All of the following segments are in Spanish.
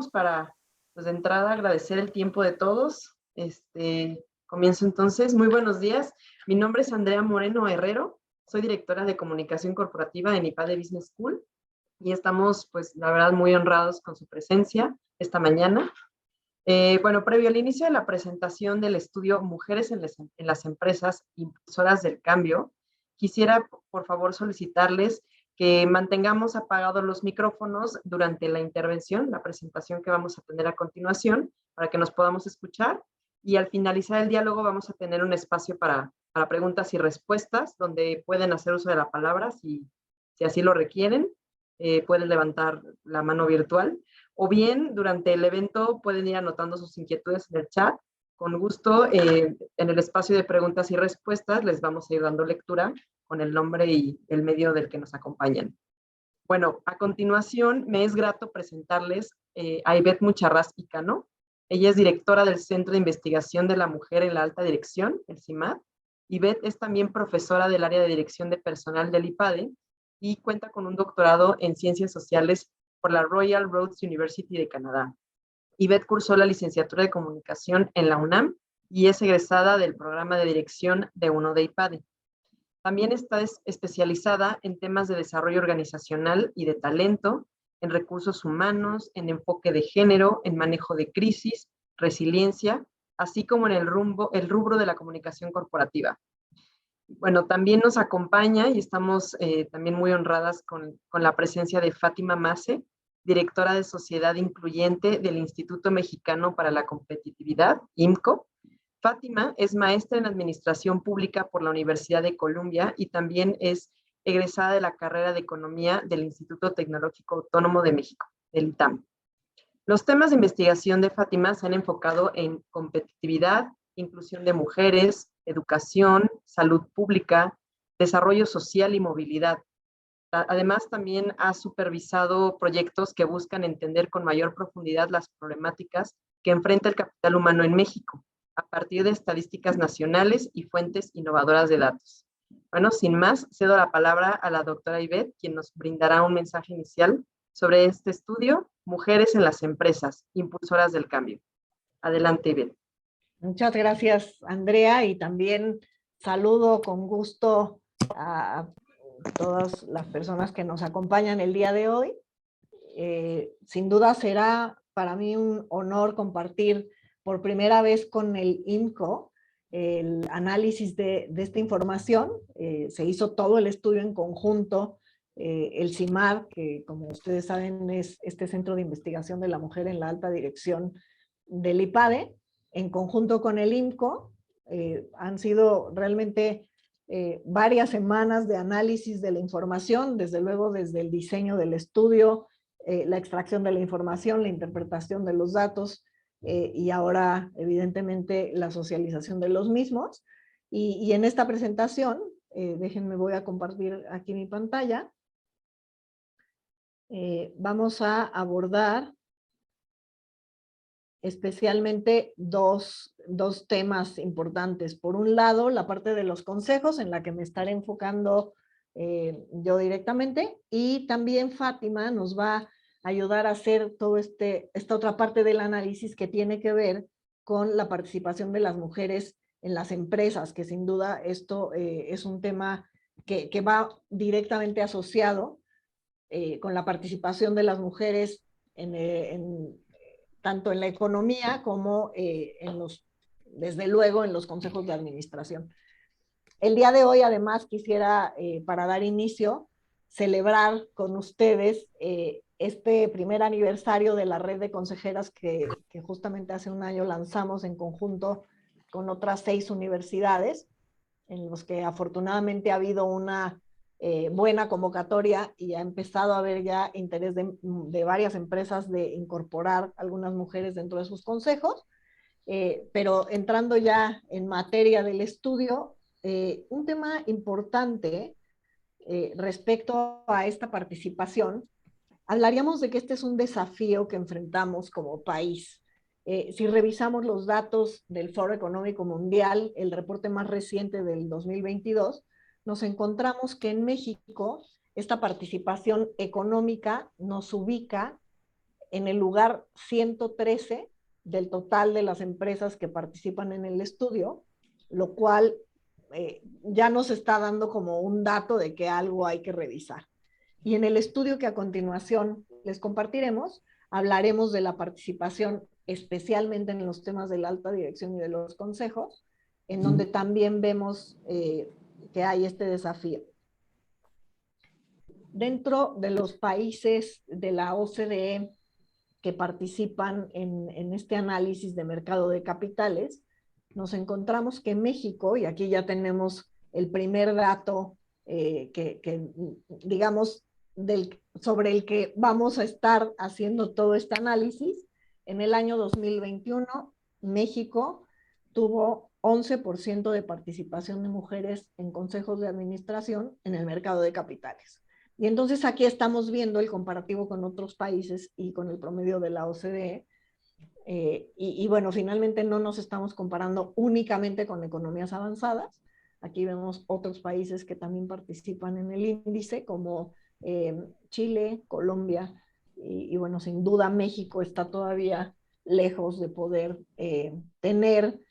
para, pues de entrada, agradecer el tiempo de todos. Comienzo entonces. Muy buenos días. Mi nombre es Andrea Moreno Herrero. Soy directora de comunicación corporativa en IPADE Business School y estamos, pues, la verdad, muy honrados con su presencia esta mañana. Bueno, previo al inicio de la presentación del estudio Mujeres en las empresas impulsoras del cambio, quisiera, por favor, solicitarles que mantengamos apagados los micrófonos durante la intervención, la presentación que vamos a tener a continuación, para que nos podamos escuchar. Y al finalizar el diálogo vamos a tener un espacio para preguntas y respuestas, donde pueden hacer uso de la palabra si así lo requieren. Pueden levantar la mano virtual. O bien, durante el evento pueden ir anotando sus inquietudes en el chat. Con gusto, en el espacio de preguntas y respuestas les vamos a ir dando lectura con el nombre y el medio del que nos acompañan. Bueno, a continuación me es grato presentarles a Ivette Mucharrás Icano. Ella es directora del Centro de Investigación de la Mujer en la Alta Dirección, el CIMAD. Ivette es también profesora del área de dirección de personal del IPADE y cuenta con un doctorado en Ciencias Sociales por la Royal Roads University de Canadá. Ivette cursó la licenciatura de Comunicación en la UNAM y es egresada del programa de dirección de UNO de IPADE. También está especializada en temas de desarrollo organizacional y de talento, en recursos humanos, en enfoque de género, en manejo de crisis, resiliencia, así como en el rubro de la comunicación corporativa. Bueno, también nos acompaña y estamos también muy honradas con la presencia de Fátima Mace, directora de Sociedad Incluyente del Instituto Mexicano para la Competitividad, IMCO. Fátima es maestra en Administración Pública por la Universidad de Columbia y también es egresada de la carrera de Economía del Instituto Tecnológico Autónomo de México, el ITAM. Los temas de investigación de Fátima se han enfocado en competitividad, inclusión de mujeres, educación, salud pública, desarrollo social y movilidad. Además, también ha supervisado proyectos que buscan entender con mayor profundidad las problemáticas que enfrenta el capital humano en México, a partir de estadísticas nacionales y fuentes innovadoras de datos. Bueno, sin más, cedo la palabra a la doctora Ivette, quien nos brindará un mensaje inicial sobre este estudio, Mujeres en las Empresas, Impulsoras del Cambio. Adelante, Ivette. Muchas gracias, Andrea, y también saludo con gusto a todas las personas que nos acompañan el día de hoy. Sin duda será para mí un honor compartir por primera vez con el IMCO el análisis de esta información. Se hizo todo el estudio en conjunto. El CIMAD, que como ustedes saben es este Centro de Investigación de la Mujer en la Alta Dirección del IPADE, en conjunto con el IMCO, han sido realmente varias semanas de análisis de la información, desde luego desde el diseño del estudio, la extracción de la información, la interpretación de los datos y ahora evidentemente la socialización de los mismos. Y en esta presentación, déjenme, voy a compartir aquí mi pantalla, vamos a abordar especialmente dos temas importantes. Por un lado, la parte de los consejos, en la que me estaré enfocando yo directamente, y también Fátima nos va a ayudar a hacer todo esta otra parte del análisis que tiene que ver con la participación de las mujeres en las empresas, que sin duda esto es un tema que va directamente asociado con la participación de las mujeres tanto en la economía como desde luego en los consejos de administración. El día de hoy, además, quisiera, para dar inicio, celebrar con ustedes este primer aniversario de la red de consejeras que justamente hace un año lanzamos en conjunto con otras 6 universidades, en los que afortunadamente ha habido una buena convocatoria y ha empezado a haber ya interés de varias empresas de incorporar algunas mujeres dentro de sus consejos. Pero entrando ya en materia del estudio, un tema importante respecto a esta participación, hablaríamos de que este es un desafío que enfrentamos como país. Si revisamos los datos del Foro Económico Mundial, el reporte más reciente del 2022, nos encontramos que en México esta participación económica nos ubica en el lugar 113 del total de las empresas que participan en el estudio, lo cual ya nos está dando como un dato de que algo hay que revisar. Y en el estudio que a continuación les compartiremos, hablaremos de la participación especialmente en los temas de la alta dirección y de los consejos, en donde también vemos que hay este desafío. Dentro de los países de la OCDE que participan en este análisis de mercado de capitales, nos encontramos que México, y aquí ya tenemos el primer dato digamos, sobre el que vamos a estar haciendo todo este análisis, en el año 2021, México tuvo 11% de participación de mujeres en consejos de administración en el mercado de capitales. Y entonces aquí estamos viendo el comparativo con otros países y con el promedio de la OCDE. Y bueno, finalmente no nos estamos comparando únicamente con economías avanzadas. Aquí vemos otros países que también participan en el índice, como Chile, Colombia, y bueno, sin duda México está todavía lejos de poder tener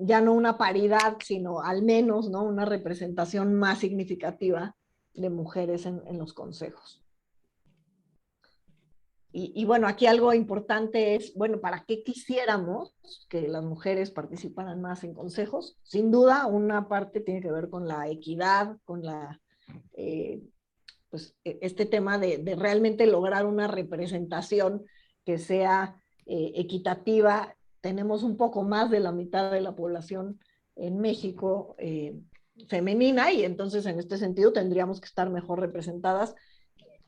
ya no una paridad, sino al menos, ¿no?, una representación más significativa de mujeres en los consejos. Y bueno, aquí algo importante es, bueno, ¿para qué quisiéramos que las mujeres participaran más en consejos? Sin duda, una parte tiene que ver con la equidad, con la, pues, este tema de realmente lograr una representación que sea equitativa. Tenemos un poco más de la mitad de la población en México femenina, y entonces en este sentido tendríamos que estar mejor representadas,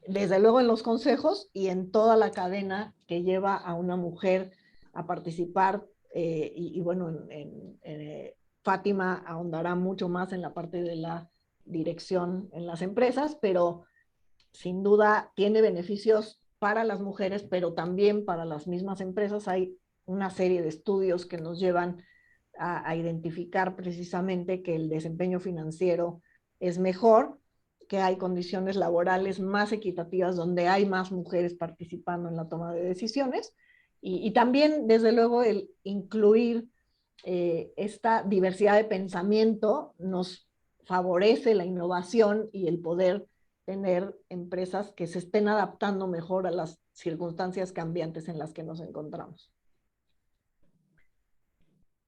desde luego en los consejos y en toda la cadena que lleva a una mujer a participar. Y bueno, Fátima ahondará mucho más en la parte de la dirección en las empresas, pero sin duda tiene beneficios para las mujeres, pero también para las mismas empresas. Hay una serie de estudios que nos llevan a identificar precisamente que el desempeño financiero es mejor, que hay condiciones laborales más equitativas donde hay más mujeres participando en la toma de decisiones, y también, desde luego, el incluir esta diversidad de pensamiento nos favorece la innovación y el poder tener empresas que se estén adaptando mejor a las circunstancias cambiantes en las que nos encontramos.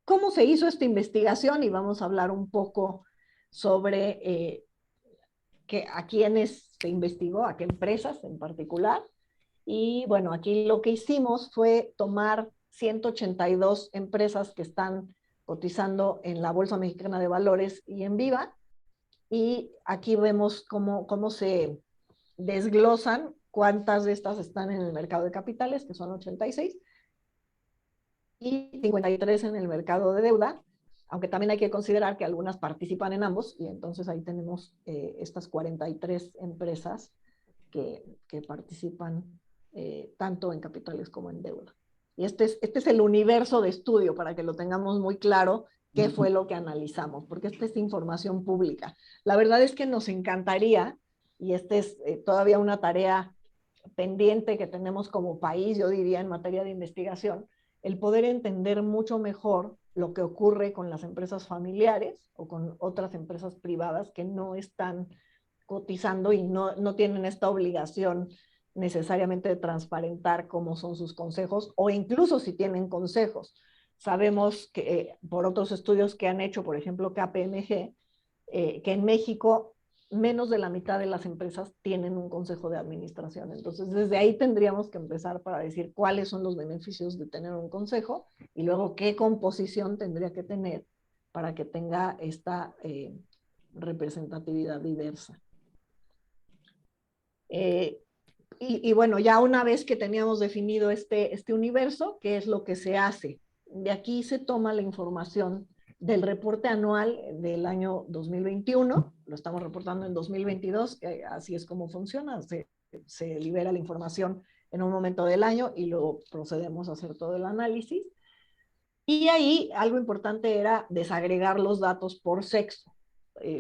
¿Cómo se hizo esta investigación? Y vamos a hablar un poco sobre a quiénes se investigó, a qué empresas en particular. Y bueno, aquí lo que hicimos fue tomar 182 empresas que están cotizando en la Bolsa Mexicana de Valores y en Viva, y aquí vemos cómo se desglosan cuántas de estas están en el mercado de capitales, que son 86, y 53 en el mercado de deuda, aunque también hay que considerar que algunas participan en ambos, y entonces ahí tenemos estas 43 empresas que participan tanto en capitales como en deuda. Y este es el universo de estudio, para que lo tengamos muy claro qué fue lo que analizamos, porque esta es información pública. La verdad es que nos encantaría, y esta es todavía una tarea pendiente que tenemos como país, yo diría, en materia de investigación, el poder entender mucho mejor lo que ocurre con las empresas familiares o con otras empresas privadas que no están cotizando y no tienen esta obligación necesariamente de transparentar cómo son sus consejos, o incluso si tienen consejos. Sabemos que por otros estudios que han hecho, por ejemplo KPMG, que en México menos de la mitad de las empresas tienen un consejo de administración. Entonces, desde ahí tendríamos que empezar para decir cuáles son los beneficios de tener un consejo, y luego qué composición tendría que tener para que tenga esta representatividad diversa. Y bueno, ya una vez que teníamos definido este universo, ¿qué es lo que se hace? De aquí se toma la información del reporte anual del año 2021, lo estamos reportando en 2022, así es como funciona, se libera la información en un momento del año y luego procedemos a hacer todo el análisis. Y ahí algo importante era desagregar los datos por sexo,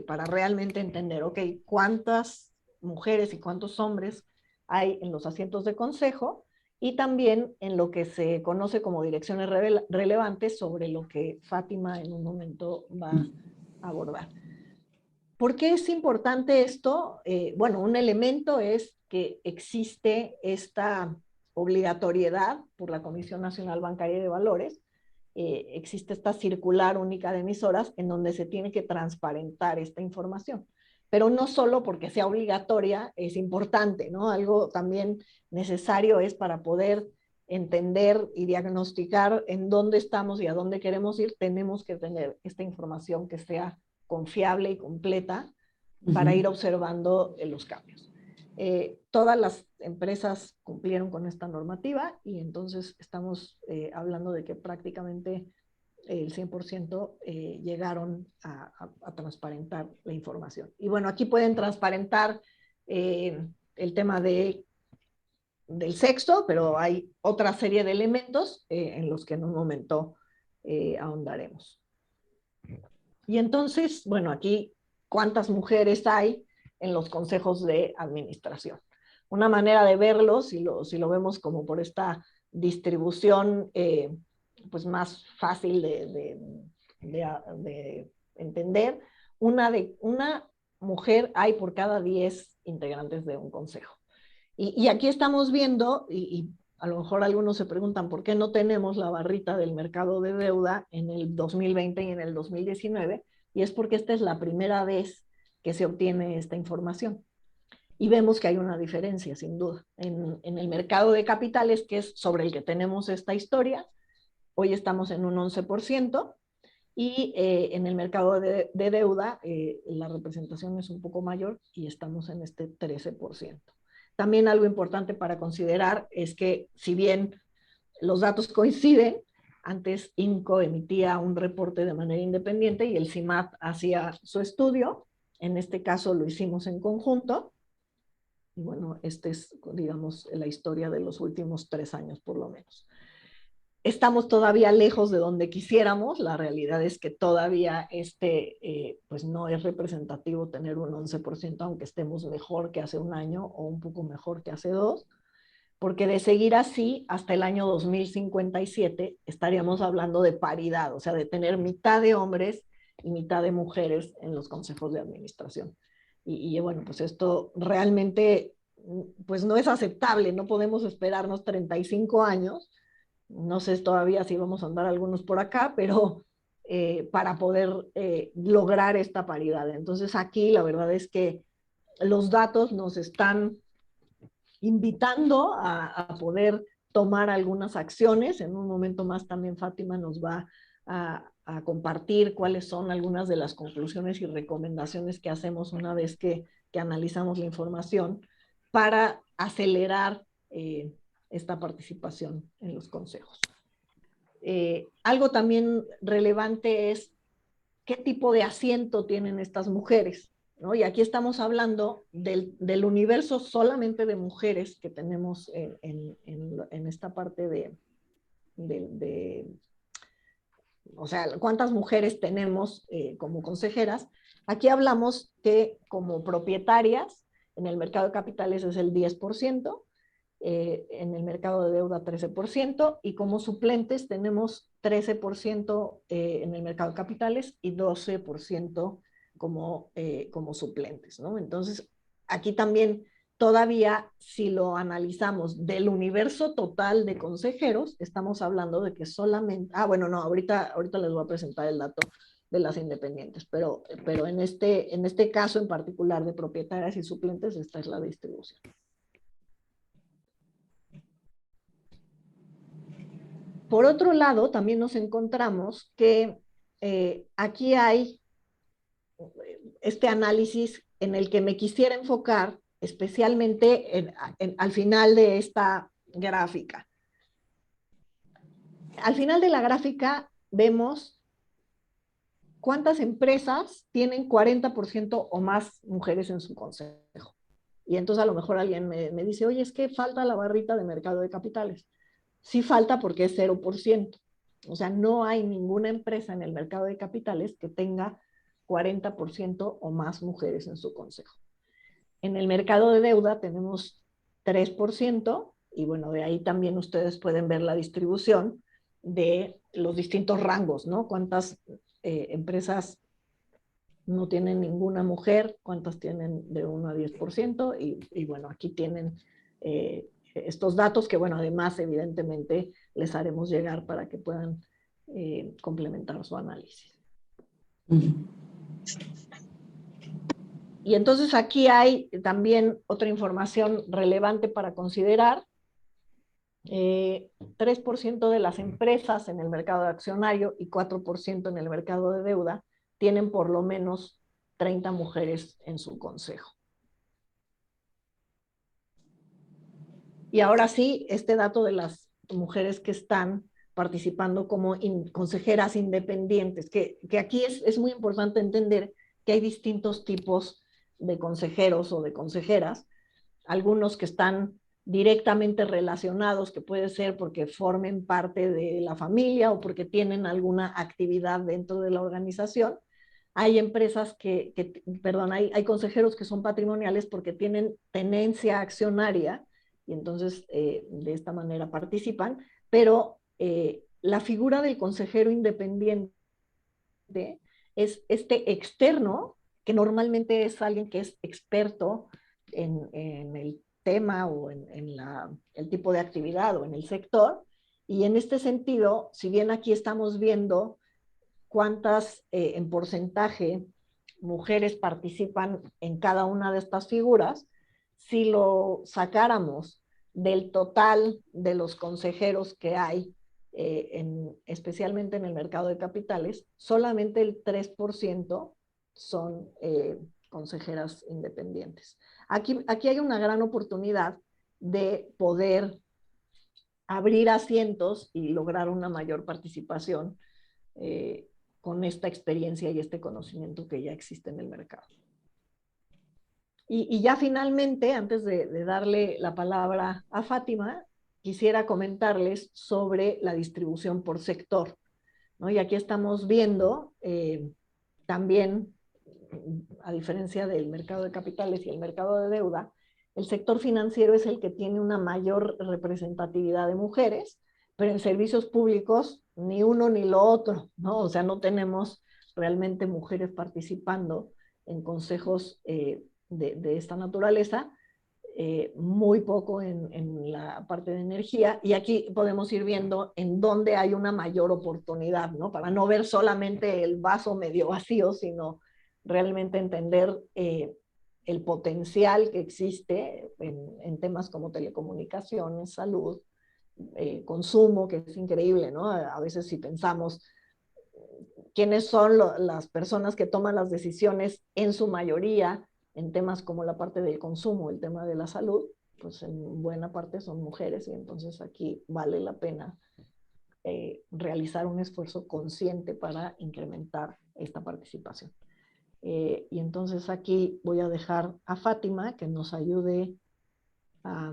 para realmente entender, ok, cuántas mujeres y cuántos hombres hay en los asientos de consejo, y también en lo que se conoce como direcciones relevantes, sobre lo que Fátima en un momento va a abordar. ¿Por qué es importante esto? Bueno, un elemento es que existe esta obligatoriedad por la Comisión Nacional Bancaria y de Valores, existe esta circular única de emisoras en donde se tiene que transparentar esta información. Pero no solo porque sea obligatoria es importante, ¿no? Algo también necesario es para poder entender y diagnosticar en dónde estamos y a dónde queremos ir, tenemos que tener esta información que sea confiable y completa para ir observando los cambios. Todas las empresas cumplieron con esta normativa y entonces estamos hablando de que prácticamente el 100% llegaron a transparentar la información. Y bueno, aquí pueden transparentar el tema del sexo, pero hay otra serie de elementos en los que en un momento ahondaremos. Y entonces, bueno, aquí, ¿cuántas mujeres hay en los consejos de administración? Una manera de verlo, si lo vemos como por esta distribución pues más fácil de entender, una mujer hay por cada 10 integrantes de un consejo. Y aquí estamos viendo, y a lo mejor algunos se preguntan por qué no tenemos la barrita del mercado de deuda en el 2020 y en el 2019, y es porque esta es la primera vez que se obtiene esta información. Y vemos que hay una diferencia, sin duda. En el mercado de capitales, que es sobre el que tenemos esta historia, hoy estamos en un 11%, y en el mercado de deuda la representación es un poco mayor y estamos en este 13%. También algo importante para considerar es que si bien los datos coinciden, antes INCO emitía un reporte de manera independiente y el CIMAT hacía su estudio. En este caso lo hicimos en conjunto. Y bueno, esta es, digamos, la historia de los últimos 3 años por lo menos. Estamos todavía lejos de donde quisiéramos. La realidad es que todavía pues no es representativo tener un 11%, aunque estemos mejor que hace un año o un poco mejor que hace 2, porque de seguir así, hasta el año 2057 estaríamos hablando de paridad, o sea, de tener mitad de hombres y mitad de mujeres en los consejos de administración. Y bueno, pues esto realmente pues no es aceptable, no podemos esperarnos 35 años, no sé todavía si vamos a andar algunos por acá, pero para poder lograr esta paridad. Entonces aquí la verdad es que los datos nos están invitando a poder tomar algunas acciones. En un momento más también Fátima nos va a compartir cuáles son algunas de las conclusiones y recomendaciones que hacemos una vez que analizamos la información para acelerar esta participación en los consejos. Algo también relevante es qué tipo de asiento tienen estas mujeres, ¿no? Y aquí estamos hablando del universo solamente de mujeres que tenemos en esta parte o sea, cuántas mujeres tenemos como consejeras. Aquí hablamos que como propietarias en el mercado de capitales es el 10%, en el mercado de deuda 13%, y como suplentes tenemos 13% en el mercado de capitales y 12% como suplentes, ¿no? Entonces, aquí también todavía, si lo analizamos del universo total de consejeros, estamos hablando de que solamente, bueno, no, ahorita les voy a presentar el dato de las independientes, pero en este caso en particular de propietarias y suplentes, esta es la distribución. Por otro lado, también nos encontramos que aquí hay este análisis en el que me quisiera enfocar especialmente al final de esta gráfica. Al final de la gráfica vemos cuántas empresas tienen 40% o más mujeres en su consejo. Y entonces a lo mejor alguien me dice, oye, es que falta la barrita de mercado de capitales. Sí falta porque es 0%. O sea, no hay ninguna empresa en el mercado de capitales que tenga 40% o más mujeres en su consejo. En el mercado de deuda tenemos 3%, Y bueno, de ahí también ustedes pueden ver la distribución de los distintos rangos, ¿no? Cuántas empresas no tienen ninguna mujer, cuántas tienen de 1 a 10%, y bueno, aquí tienen estos datos que, bueno, además, evidentemente, les haremos llegar para que puedan complementar su análisis. Y entonces aquí hay también otra información relevante para considerar. 3% de las empresas en el mercado accionario y 4% en el mercado de deuda tienen por lo menos 30 mujeres en su consejo. Y ahora sí, este dato de las mujeres que están participando como consejeras independientes, que aquí es muy importante entender que hay distintos tipos de consejeros o de consejeras, algunos que están directamente relacionados, que puede ser porque formen parte de la familia o porque tienen alguna actividad dentro de la organización. Hay empresas hay consejeros que son patrimoniales porque tienen tenencia accionaria y entonces de esta manera participan, pero la figura del consejero independiente es este externo, que normalmente es alguien que es experto en el tema o en el tipo de actividad o en el sector. Y en este sentido, si bien aquí estamos viendo cuántas en porcentaje mujeres participan en cada una de estas figuras, si lo sacáramos del total de los consejeros que hay, especialmente en el mercado de capitales, solamente el 3% son consejeras independientes. Aquí hay una gran oportunidad de poder abrir asientos y lograr una mayor participación con esta experiencia y este conocimiento que ya existe en el mercado. Y ya finalmente, antes de darle la palabra a Fátima, quisiera comentarles sobre la distribución por sector, ¿no? Y aquí estamos viendo también, a diferencia del mercado de capitales y el mercado de deuda, el sector financiero es el que tiene una mayor representatividad de mujeres, pero en servicios públicos ni uno ni lo otro, ¿no? O sea, no tenemos realmente mujeres participando en consejos de esta naturaleza, muy poco en la parte de energía, y aquí podemos ir viendo en dónde hay una mayor oportunidad, ¿no? Para no ver solamente el vaso medio vacío, sino realmente entender el potencial que existe en temas como telecomunicaciones, salud, consumo, que es increíble, ¿no? A veces si pensamos quiénes son las personas que toman las decisiones en su mayoría en temas como la parte del consumo, el tema de la salud, pues en buena parte son mujeres, y entonces aquí vale la pena realizar un esfuerzo consciente para incrementar esta participación. Y entonces aquí voy a dejar a Fátima que nos ayude a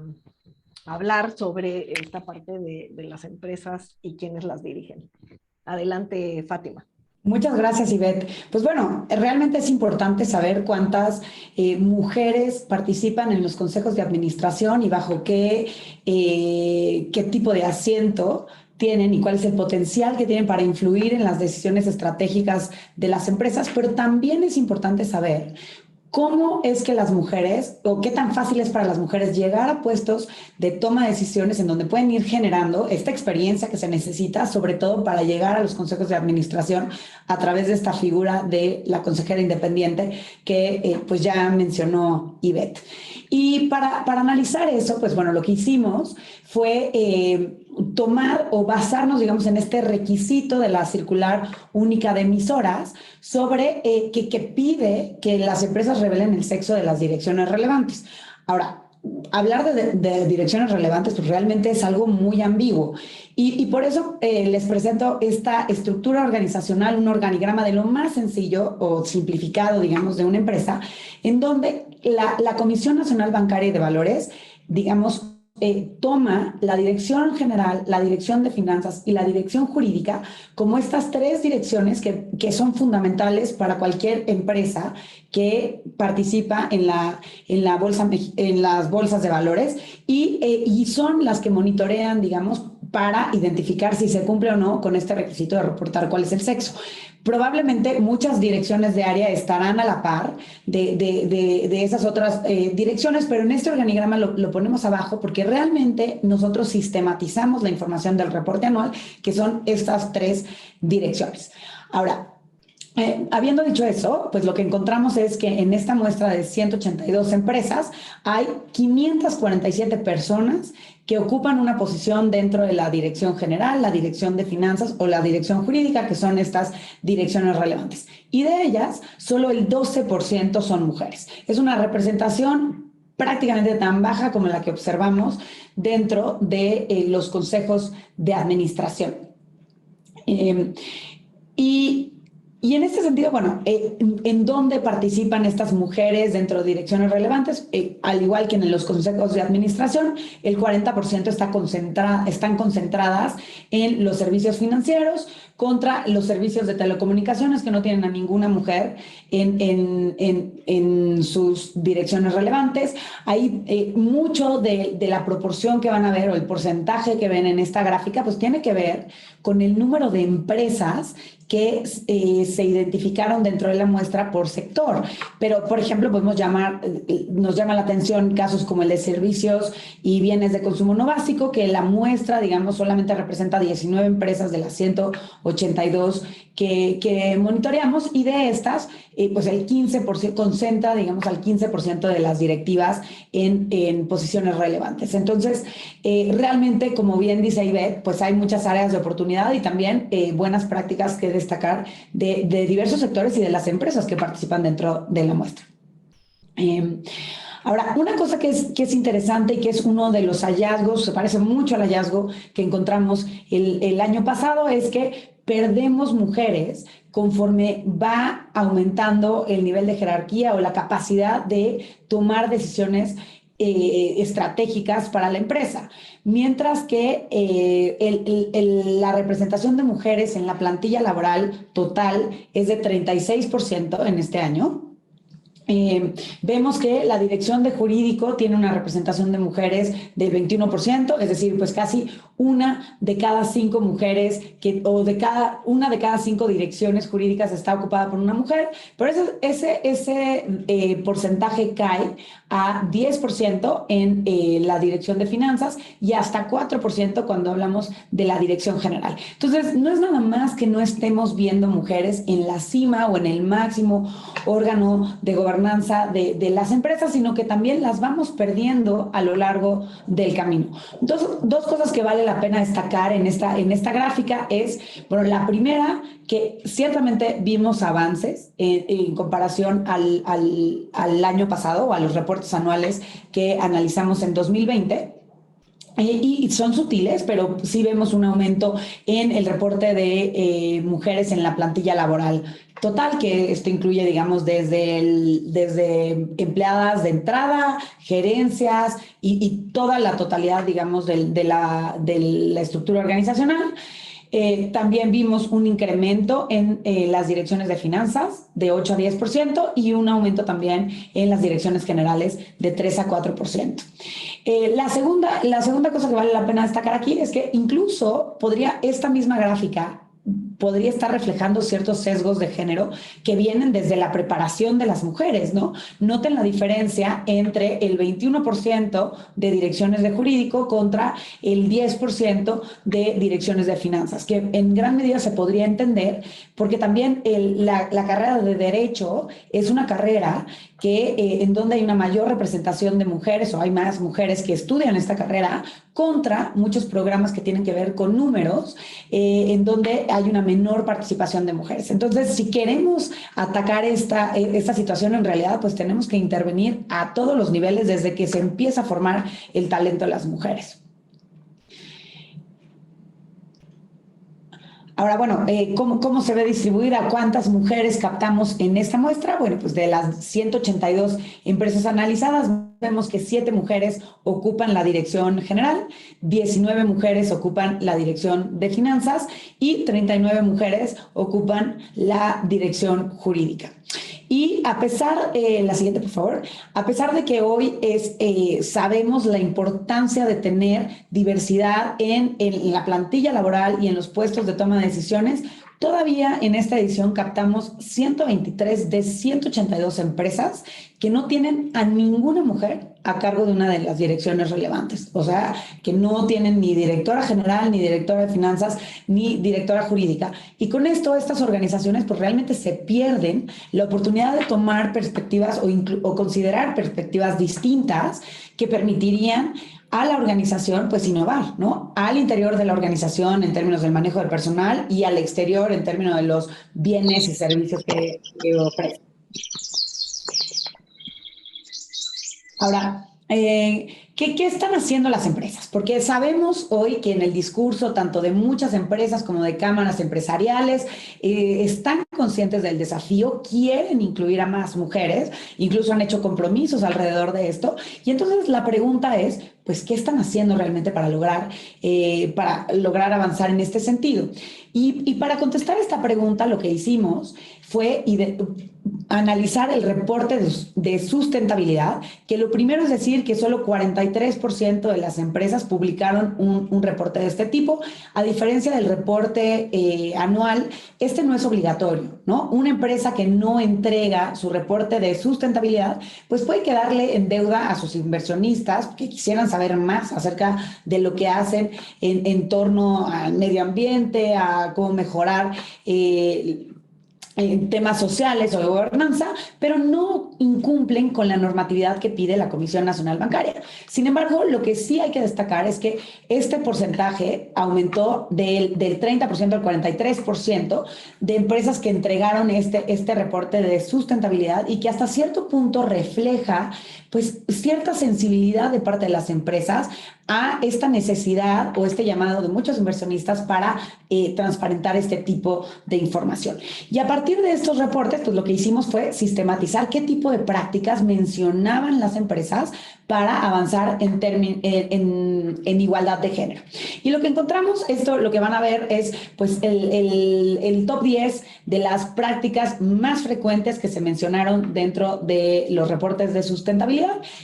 hablar sobre esta parte de las empresas y quiénes las dirigen. Adelante, Fátima. Muchas gracias, Ivette. Pues bueno, realmente es importante saber cuántas mujeres participan en los consejos de administración y bajo qué tipo de asiento tienen y cuál es el potencial que tienen para influir en las decisiones estratégicas de las empresas, pero también es importante saber cómo es que las mujeres, o qué tan fácil es para las mujeres llegar a puestos de toma de decisiones en donde pueden ir generando esta experiencia que se necesita, sobre todo para llegar a los consejos de administración a través de esta figura de la consejera independiente que pues ya mencionó Ivette. Y para analizar eso, pues bueno, lo que hicimos fue tomar o basarnos, digamos, en este requisito de la circular única de emisoras sobre que pide que las empresas revelen el sexo de las direcciones relevantes. Ahora, hablar de direcciones relevantes pues realmente es algo muy ambiguo y por eso les presento esta estructura organizacional, un organigrama de lo más sencillo o simplificado, digamos, de una empresa, en donde la Comisión Nacional Bancaria y de Valores, digamos, toma la dirección general, la dirección de finanzas y la dirección jurídica como estas tres direcciones que son fundamentales para cualquier empresa que participa en las bolsas de valores y son las que monitorean, digamos, para identificar si se cumple o no con este requisito de reportar cuál es el sexo. Probablemente muchas direcciones de área estarán a la par de esas otras direcciones, pero en este organigrama lo ponemos abajo porque realmente nosotros sistematizamos la información del reporte anual, que son estas tres direcciones. Ahora, habiendo dicho eso, pues lo que encontramos es que en esta muestra de 182 empresas hay 547 personas que ocupan una posición dentro de la dirección general, la dirección de finanzas o la dirección jurídica, que son estas direcciones relevantes. Y de ellas, solo el 12% son mujeres. Es una representación prácticamente tan baja como la que observamos dentro de los consejos de administración. Y en este sentido, bueno, ¿en dónde participan estas mujeres dentro de direcciones relevantes? Al igual que en los consejos de administración, el 40% están concentradas en los servicios financieros contra los servicios de telecomunicaciones, que no tienen a ninguna mujer en sus direcciones relevantes. Hay mucho de la proporción que van a ver o el porcentaje que ven en esta gráfica, pues tiene que ver con el número de empresas que se identificaron dentro de la muestra por sector. Pero, por ejemplo, nos llama la atención casos como el de servicios y bienes de consumo no básico, que la muestra, digamos, solamente representa 19 empresas de las 182 que monitoreamos, y de estas, pues el 15% concentra, digamos, al 15% de las directivas en posiciones relevantes. Entonces, realmente, como bien dice Ivette, pues hay muchas áreas de oportunidad y también buenas prácticas que destacar de diversos sectores y de las empresas que participan dentro de la muestra. Ahora, una cosa que es interesante y que es uno de los hallazgos, se parece mucho al hallazgo que encontramos el año pasado, es que perdemos mujeres conforme va aumentando el nivel de jerarquía o la capacidad de tomar decisiones estratégicas para la empresa, mientras que la representación de mujeres en la plantilla laboral total es de 36% en este año. Vemos que la dirección de jurídico tiene una representación de mujeres del 21%, es decir, pues casi una de cada 5 mujeres una de cada 5 direcciones jurídicas está ocupada por una mujer, pero ese porcentaje cae a 10% en la dirección de finanzas y hasta 4% cuando hablamos de la dirección general. Entonces, no es nada más que no estemos viendo mujeres en la cima o en el máximo órgano de gobernanza de las empresas, sino que también las vamos perdiendo a lo largo del camino. Dos cosas que vale la pena destacar en esta gráfica es, bueno, la primera, que ciertamente vimos avances en comparación al año pasado o a los reportes anuales que analizamos en 2020. Y son sutiles, pero sí vemos un aumento en el reporte de mujeres en la plantilla laboral total, que esto incluye, digamos, desde empleadas de entrada, gerencias y toda la totalidad, digamos, de la estructura organizacional. También vimos un incremento en las direcciones de finanzas de 8 a 10% y un aumento también en las direcciones generales de 3 a 4%. La segunda cosa que vale la pena destacar aquí es que incluso esta misma gráfica podría estar reflejando ciertos sesgos de género que vienen desde la preparación de las mujeres, ¿no? Noten la diferencia entre el 21% de direcciones de jurídico contra el 10% de direcciones de finanzas, que en gran medida se podría entender porque también la carrera de Derecho es una carrera en donde hay una mayor representación de mujeres o hay más mujeres que estudian esta carrera contra muchos programas que tienen que ver con números, en donde hay una menor participación de mujeres. Entonces, si queremos atacar esta situación, en realidad, pues tenemos que intervenir a todos los niveles desde que se empieza a formar el talento de las mujeres. Ahora, bueno, ¿cómo se ve distribuida? ¿Cuántas mujeres captamos en esta muestra? Bueno, pues de las 182 empresas analizadas, vemos que 7 mujeres ocupan la dirección general, 19 mujeres ocupan la dirección de finanzas y 39 mujeres ocupan la dirección jurídica. Y a pesar, la siguiente por favor, a pesar de que hoy sabemos la importancia de tener diversidad en la plantilla laboral y en los puestos de toma de decisiones, todavía en esta edición captamos 123 de 182 empresas que no tienen a ninguna mujer a cargo de una de las direcciones relevantes. O sea, que no tienen ni directora general, ni directora de finanzas, ni directora jurídica. Y con esto, estas organizaciones pues realmente se pierden la oportunidad de tomar perspectivas o considerar perspectivas distintas que permitirían a la organización, pues innovar, ¿no? Al interior de la organización en términos del manejo del personal y al exterior en términos de los bienes y servicios que ofrece. Ahora, ¿qué están haciendo las empresas? Porque sabemos hoy que en el discurso tanto de muchas empresas como de cámaras empresariales están conscientes del desafío, quieren incluir a más mujeres, incluso han hecho compromisos alrededor de esto. Y entonces la pregunta es, pues, ¿qué están haciendo realmente para lograr avanzar en este sentido? Y para contestar esta pregunta, lo que hicimos fue analizar el reporte de sustentabilidad, que lo primero es decir que solo 43% de las empresas publicaron un reporte de este tipo. A diferencia del reporte anual, este no es obligatorio, ¿no? Una empresa que no entrega su reporte de sustentabilidad, pues puede quedarle en deuda a sus inversionistas que quisieran saber más acerca de lo que hacen en torno al medio ambiente, a cómo mejorar en temas sociales o de gobernanza, pero no incumplen con la normatividad que pide la Comisión Nacional Bancaria. Sin embargo, lo que sí hay que destacar es que este porcentaje aumentó del 30% al 43% de empresas que entregaron este reporte de sustentabilidad y que hasta cierto punto refleja pues cierta sensibilidad de parte de las empresas a esta necesidad o este llamado de muchos inversionistas para transparentar este tipo de información. Y a partir de estos reportes, pues lo que hicimos fue sistematizar qué tipo de prácticas mencionaban las empresas para avanzar en igualdad de género. Y lo que encontramos, lo que van a ver es pues el top 10 de las prácticas más frecuentes que se mencionaron dentro de los reportes de sustentabilidad,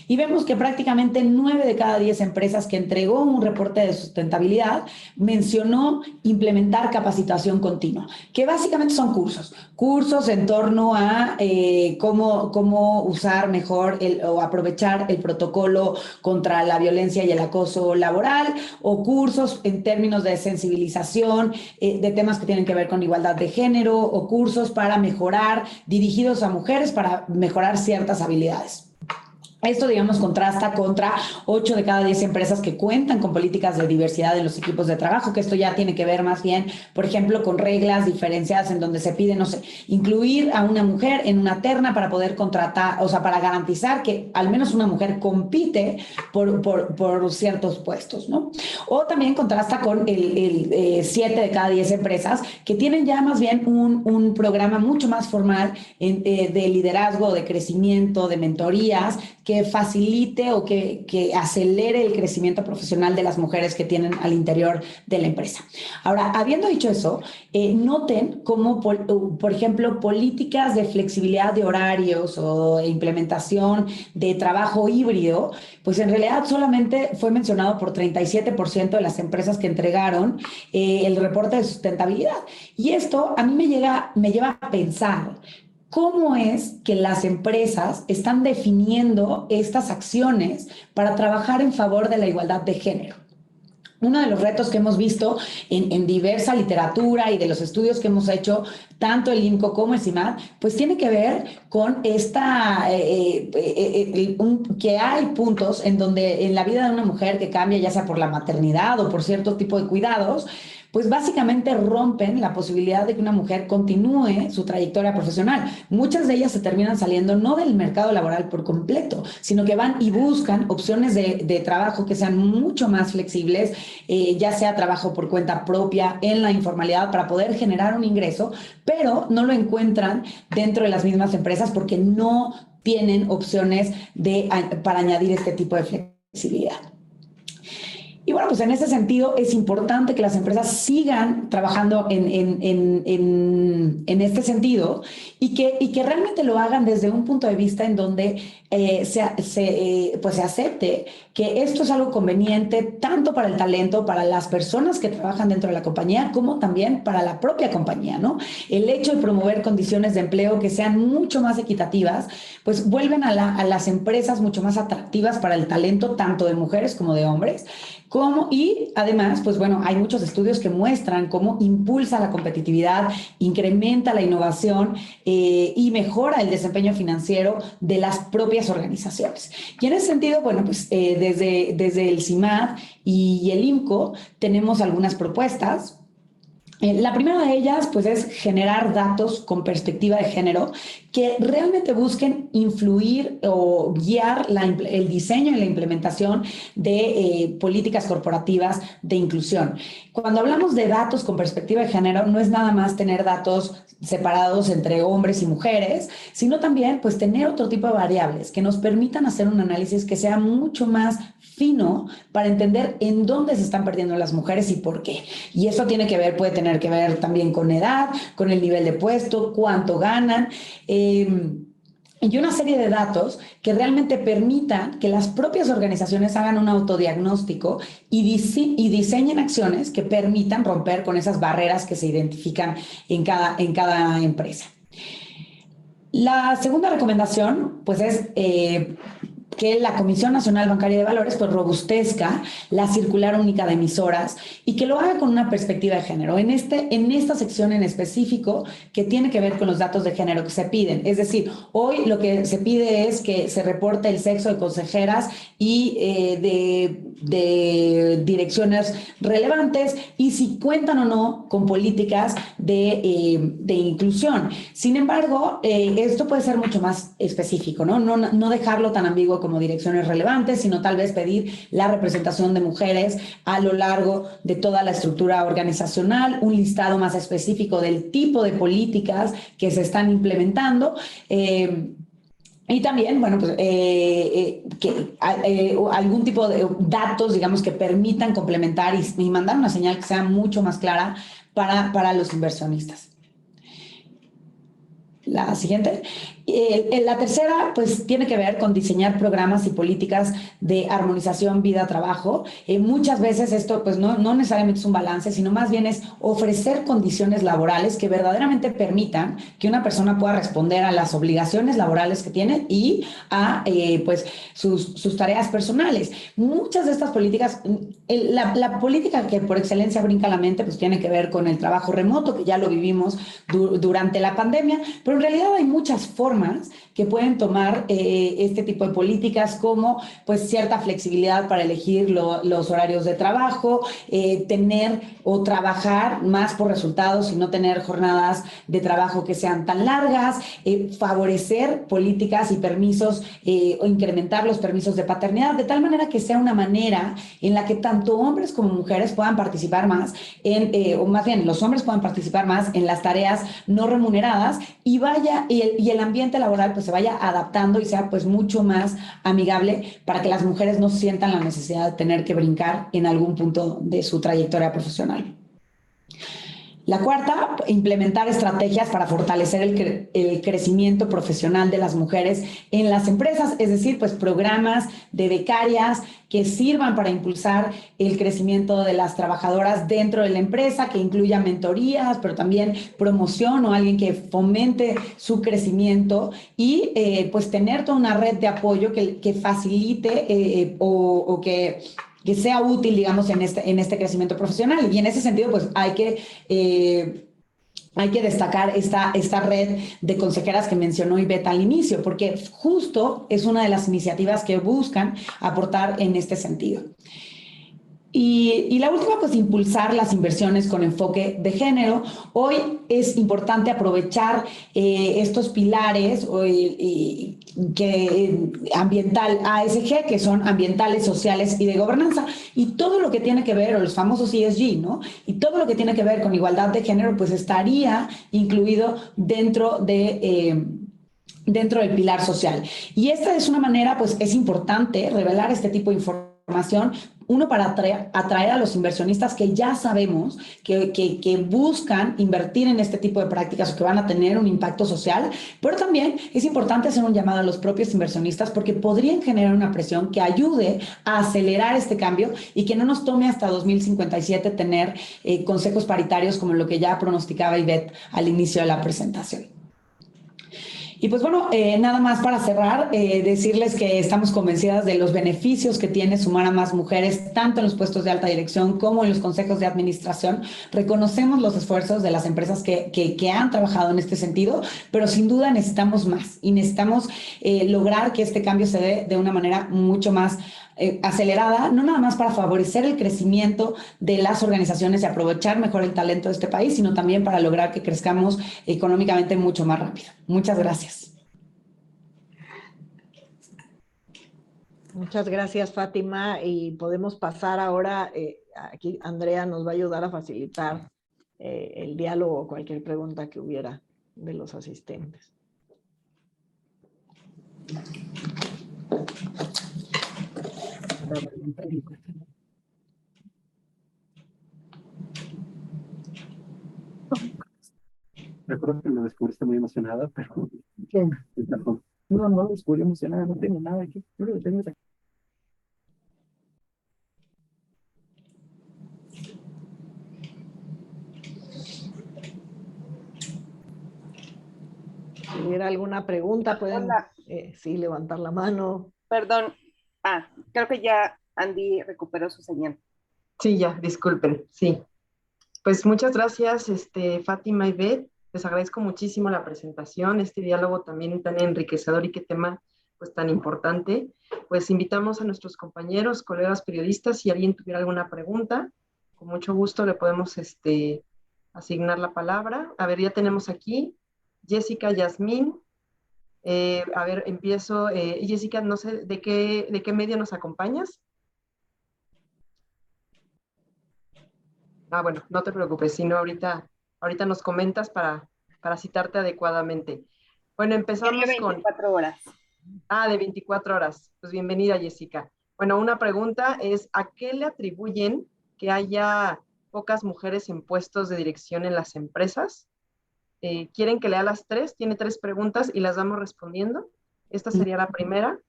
y vemos que prácticamente 9 de cada 10 empresas que entregó un reporte de sustentabilidad mencionó implementar capacitación continua, que básicamente son cursos en torno a cómo usar mejor o aprovechar el protocolo contra la violencia y el acoso laboral, o cursos en términos de sensibilización de temas que tienen que ver con igualdad de género, o cursos para mejorar, dirigidos a mujeres para mejorar ciertas habilidades. Esto, digamos, contrasta contra 8 de cada 10 empresas que cuentan con políticas de diversidad en los equipos de trabajo, que esto ya tiene que ver más bien, por ejemplo, con reglas diferenciadas en donde se pide, no sé, incluir a una mujer en una terna para poder contratar, o sea, para garantizar que al menos una mujer compite por ciertos puestos, ¿no? O también contrasta con el 7 de cada 10 empresas que tienen ya más bien un programa mucho más formal de liderazgo, de crecimiento, de mentorías, que facilite o que acelere el crecimiento profesional de las mujeres que tienen al interior de la empresa. Ahora, habiendo dicho eso, noten cómo, por ejemplo, políticas de flexibilidad de horarios o implementación de trabajo híbrido, pues en realidad solamente fue mencionado por 37% de las empresas que entregaron el reporte de sustentabilidad. Y esto a mí me lleva a pensar ¿cómo es que las empresas están definiendo estas acciones para trabajar en favor de la igualdad de género? Uno de los retos que hemos visto en diversa literatura y de los estudios que hemos hecho, tanto el INCO como el CIMAD, pues tiene que ver con que hay puntos en donde en la vida de una mujer que cambia, ya sea por la maternidad o por cierto tipo de cuidados, pues básicamente rompen la posibilidad de que una mujer continúe su trayectoria profesional. Muchas de ellas se terminan saliendo no del mercado laboral por completo, sino que van y buscan opciones de trabajo que sean mucho más flexibles, ya sea trabajo por cuenta propia, en la informalidad, para poder generar un ingreso, pero no lo encuentran dentro de las mismas empresas porque no tienen opciones para añadir este tipo de flexibilidad. Y bueno, pues en ese sentido es importante que las empresas sigan trabajando en este sentido y que realmente lo hagan desde un punto de vista en donde pues se acepte que esto es algo conveniente tanto para el talento, para las personas que trabajan dentro de la compañía, como también para la propia compañía, ¿no? El hecho de promover condiciones de empleo que sean mucho más equitativas, pues vuelven a las empresas mucho más atractivas para el talento, tanto de mujeres como de hombres. Y además, pues bueno, hay muchos estudios que muestran cómo impulsa la competitividad, incrementa la innovación y mejora el desempeño financiero de las propias organizaciones. Y en ese sentido, bueno, pues desde el CIMAD y el IMCO tenemos algunas propuestas. La primera de ellas, pues, es generar datos con perspectiva de género que realmente busquen influir o guiar el diseño y la implementación de políticas corporativas de inclusión. Cuando hablamos de datos con perspectiva de género, no es nada más tener datos separados entre hombres y mujeres, sino también, pues, tener otro tipo de variables que nos permitan hacer un análisis que sea mucho más fino para entender en dónde se están perdiendo las mujeres y por qué. Y eso puede tener que ver también con edad, con el nivel de puesto, cuánto ganan, y una serie de datos que realmente permitan que las propias organizaciones hagan un autodiagnóstico y diseñen acciones que permitan romper con esas barreras que se identifican en cada empresa. La segunda recomendación, pues, es que la Comisión Nacional Bancaria de Valores pues robustezca la circular única de emisoras y que lo haga con una perspectiva de género. En esta sección en específico que tiene que ver con los datos de género que se piden. Es decir, hoy lo que se pide es que se reporte el sexo de consejeras y de direcciones relevantes y si cuentan o no con políticas de inclusión. Sin embargo, esto puede ser mucho más específico, ¿no? No dejarlo tan ambiguo como direcciones relevantes, sino tal vez pedir la representación de mujeres a lo largo de toda la estructura organizacional, un listado más específico del tipo de políticas que se están implementando. Y también, bueno, pues algún tipo de datos, digamos, que permitan complementar y mandar una señal que sea mucho más clara para los inversionistas. La siguiente. La tercera, pues, tiene que ver con diseñar programas y políticas de armonización vida-trabajo. Muchas veces esto, pues, no necesariamente es un balance, sino más bien es ofrecer condiciones laborales que verdaderamente permitan que una persona pueda responder a las obligaciones laborales que tiene y a, pues, sus tareas personales. Muchas de estas políticas, la política que por excelencia brinca a la mente, pues, tiene que ver con el trabajo remoto, que ya lo vivimos durante la pandemia, pero en realidad hay muchas formas que pueden tomar este tipo de políticas, como pues cierta flexibilidad para elegir los horarios de trabajo, tener o trabajar más por resultados y no tener jornadas de trabajo que sean tan largas, favorecer políticas y permisos o incrementar los permisos de paternidad, de tal manera que sea una manera en la que tanto hombres como mujeres puedan participar más o más bien los hombres puedan participar más en las tareas no remuneradas y el ambiente laboral pues se vaya adaptando y sea pues mucho más amigable para que las mujeres no sientan la necesidad de tener que brincar en algún punto de su trayectoria profesional. La cuarta, implementar estrategias para fortalecer el crecimiento profesional de las mujeres en las empresas, es decir, pues programas de becarias que sirvan para impulsar el crecimiento de las trabajadoras dentro de la empresa, que incluya mentorías, pero también promoción o alguien que fomente su crecimiento y pues tener toda una red de apoyo que facilite o que sea útil, digamos, en este crecimiento profesional. Y en ese sentido, pues hay que destacar esta red de consejeras que mencionó Ivette al inicio, porque justo es una de las iniciativas que buscan aportar en este sentido. Y la última, pues impulsar las inversiones con enfoque de género. Hoy es importante aprovechar estos pilares ambiental ASG, que son ambientales, sociales y de gobernanza, y todo lo que tiene que ver, o los famosos ESG, ¿no? Y todo lo que tiene que ver con igualdad de género, pues estaría incluido dentro del pilar social. Y esta es una manera, pues es importante revelar este tipo de información, uno para atraer a los inversionistas que ya sabemos que buscan invertir en este tipo de prácticas o que van a tener un impacto social, pero también es importante hacer un llamado a los propios inversionistas porque podrían generar una presión que ayude a acelerar este cambio y que no nos tome hasta 2057 tener consejos paritarios como lo que ya pronosticaba Ivette al inicio de la presentación. Y pues bueno, nada más para cerrar, decirles que estamos convencidas de los beneficios que tiene sumar a más mujeres, tanto en los puestos de alta dirección como en los consejos de administración. Reconocemos los esfuerzos de las empresas que han trabajado en este sentido, pero sin duda necesitamos más y necesitamos lograr que este cambio se dé de una manera mucho más acelerada, no nada más para favorecer el crecimiento de las organizaciones y aprovechar mejor el talento de este país, sino también para lograr que crezcamos económicamente mucho más rápido. Muchas gracias. Muchas gracias, Fátima. Y podemos pasar ahora, aquí Andrea nos va a ayudar a facilitar el diálogo o cualquier pregunta que hubiera de los asistentes. Recuerdo que lo descubriste muy emocionada, pero no lo descubrí emocionada, no tengo nada aquí. Yo lo tengo aquí. Si hubiera alguna pregunta, pueden sí, levantar la mano. Perdón. Creo que ya Andy recuperó su señal. Sí, ya, disculpen, sí. Pues muchas gracias, Fátima y Ivette. Les agradezco muchísimo la presentación, este diálogo también tan enriquecedor y qué tema pues tan importante. Pues invitamos a nuestros compañeros, colegas periodistas, si alguien tuviera alguna pregunta, con mucho gusto le podemos asignar la palabra. A ver, ya tenemos aquí Jessica Yasmín. A ver, empiezo. Jessica, no sé, ¿de qué medio nos acompañas? Bueno, no te preocupes, sino ahorita nos comentas para citarte adecuadamente. Bueno, empezamos de 24 horas. De 24 horas. Pues bienvenida, Jessica. Bueno, una pregunta es, ¿a qué le atribuyen que haya pocas mujeres en puestos de dirección en las empresas? ¿Quieren que lea las tres? Tiene tres preguntas y las vamos respondiendo. Esta sería la primera.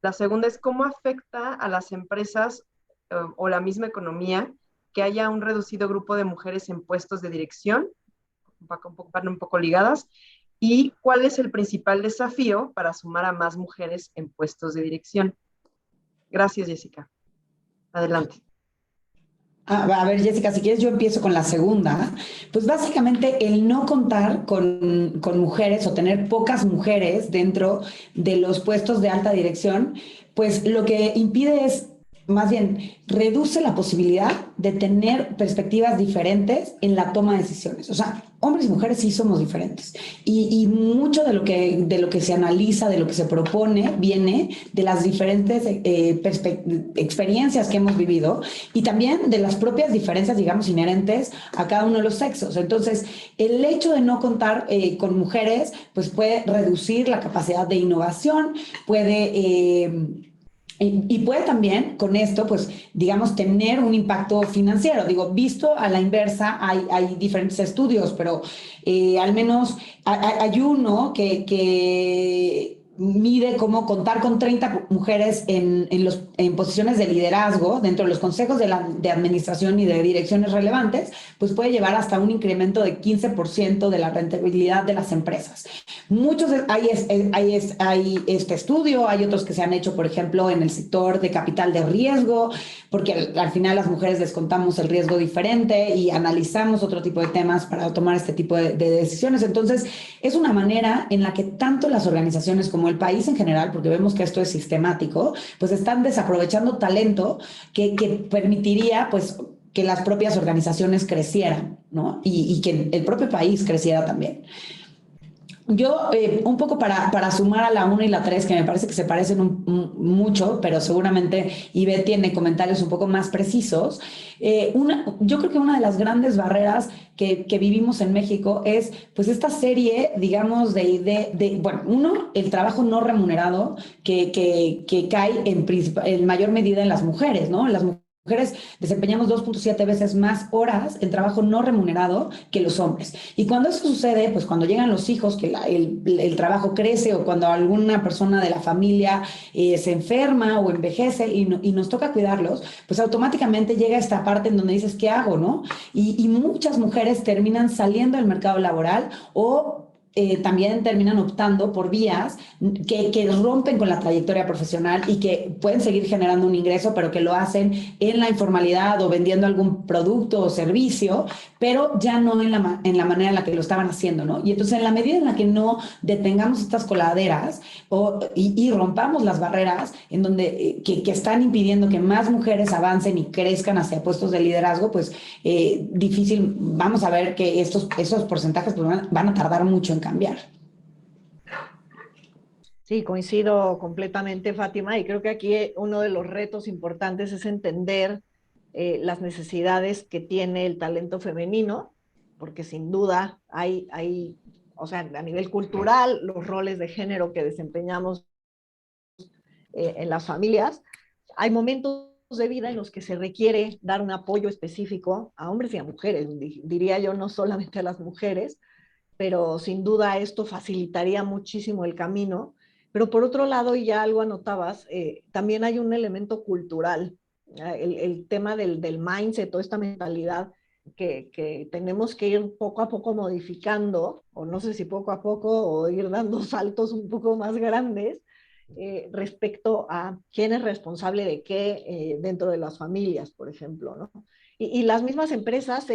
La segunda es, ¿cómo afecta a las empresas o la misma economía que haya un reducido grupo de mujeres en puestos de dirección? Van un poco ligadas. ¿Y cuál es el principal desafío para sumar a más mujeres en puestos de dirección? Gracias, Jessica. Adelante. A ver, Jessica, si quieres yo empiezo con la segunda. Pues básicamente el no contar con mujeres o tener pocas mujeres dentro de los puestos de alta dirección, pues lo que impide es, más bien, reduce la posibilidad de tener perspectivas diferentes en la toma de decisiones. O sea, hombres y mujeres sí somos diferentes. Y mucho de lo que se analiza, de lo que se propone, viene de las diferentes experiencias que hemos vivido y también de las propias diferencias, digamos, inherentes a cada uno de los sexos. Entonces, el hecho de no contar con mujeres, pues puede reducir la capacidad de innovación, y puede también, con esto, pues, digamos, tener un impacto financiero. Digo, visto a la inversa, hay diferentes estudios, pero al menos hay uno que mide cómo contar con 30 mujeres en posiciones de liderazgo dentro de los consejos de administración y de direcciones relevantes, pues puede llevar hasta un incremento de 15% de la rentabilidad de las empresas. Hay este estudio, hay otros que se han hecho, por ejemplo, en el sector de capital de riesgo, porque al final las mujeres descontamos el riesgo diferente y analizamos otro tipo de temas para tomar este tipo de decisiones. Entonces, es una manera en la que tanto las organizaciones como el país en general, porque vemos que esto es sistemático, pues están desaprovechando talento que permitiría, pues, que las propias organizaciones crecieran, ¿no? Y que el propio país creciera también. Yo, un poco para sumar a la 1 y la 3, que me parece que se parecen mucho, pero seguramente Ivette tiene comentarios un poco más precisos. Yo creo que una de las grandes barreras que vivimos en México es, pues, esta serie, digamos, bueno, uno, el trabajo no remunerado que cae en mayor medida en las mujeres, ¿no? Las mujeres desempeñamos 2.7 veces más horas en trabajo no remunerado que los hombres. Y cuando eso sucede, pues cuando llegan los hijos, que el trabajo crece, o cuando alguna persona de la familia se enferma o envejece y nos toca cuidarlos, pues automáticamente llega esta parte en donde dices, ¿qué hago, no? Y muchas mujeres terminan saliendo del mercado laboral o también terminan optando por vías que rompen con la trayectoria profesional y que pueden seguir generando un ingreso, pero que lo hacen en la informalidad o vendiendo algún producto o servicio, pero ya no en la manera en la que lo estaban haciendo, ¿no? Y entonces, en la medida en la que no detengamos estas coladeras y rompamos las barreras en donde que están impidiendo que más mujeres avancen y crezcan hacia puestos de liderazgo, pues difícil, vamos a ver que esos porcentajes pues, van a tardar mucho en cambiar. Sí, coincido completamente, Fátima, y creo que aquí uno de los retos importantes es entender las necesidades que tiene el talento femenino, porque sin duda o sea, a nivel cultural, los roles de género que desempeñamos en las familias, hay momentos de vida en los que se requiere dar un apoyo específico a hombres y a mujeres, diría yo, no solamente a las mujeres, pero sin duda esto facilitaría muchísimo el camino. Pero por otro lado, y ya algo anotabas, también hay un elemento cultural, el tema del mindset, toda esta mentalidad que tenemos que ir poco a poco modificando, o no sé si poco a poco, o ir dando saltos un poco más grandes, respecto a quién es responsable de qué dentro de las familias, por ejemplo, ¿no? Y las mismas empresas,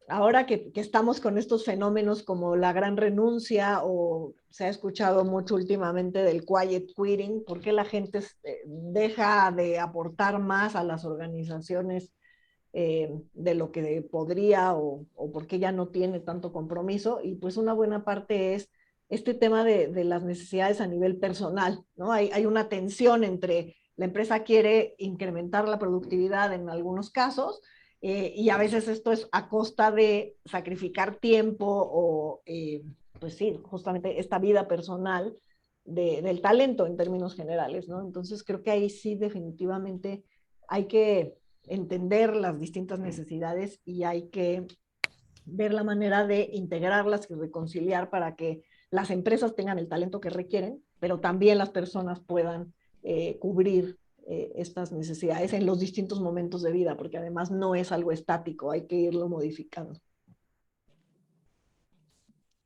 ahora que estamos con estos fenómenos como la gran renuncia, o se ha escuchado mucho últimamente del quiet quitting, ¿por qué la gente deja de aportar más a las organizaciones de lo que podría, o porque ya no tiene tanto compromiso? Y pues una buena parte es este tema de las necesidades a nivel personal, ¿no? Hay una tensión entre la empresa quiere incrementar la productividad en algunos casos, y a veces esto es a costa de sacrificar tiempo o, pues sí, justamente esta vida personal del talento en términos generales, ¿no? Entonces creo que ahí sí definitivamente hay que entender las distintas necesidades y hay que ver la manera de integrarlas y reconciliar para que las empresas tengan el talento que requieren, pero también las personas puedan cubrir estas necesidades en los distintos momentos de vida, porque además no es algo estático, hay que irlo modificando.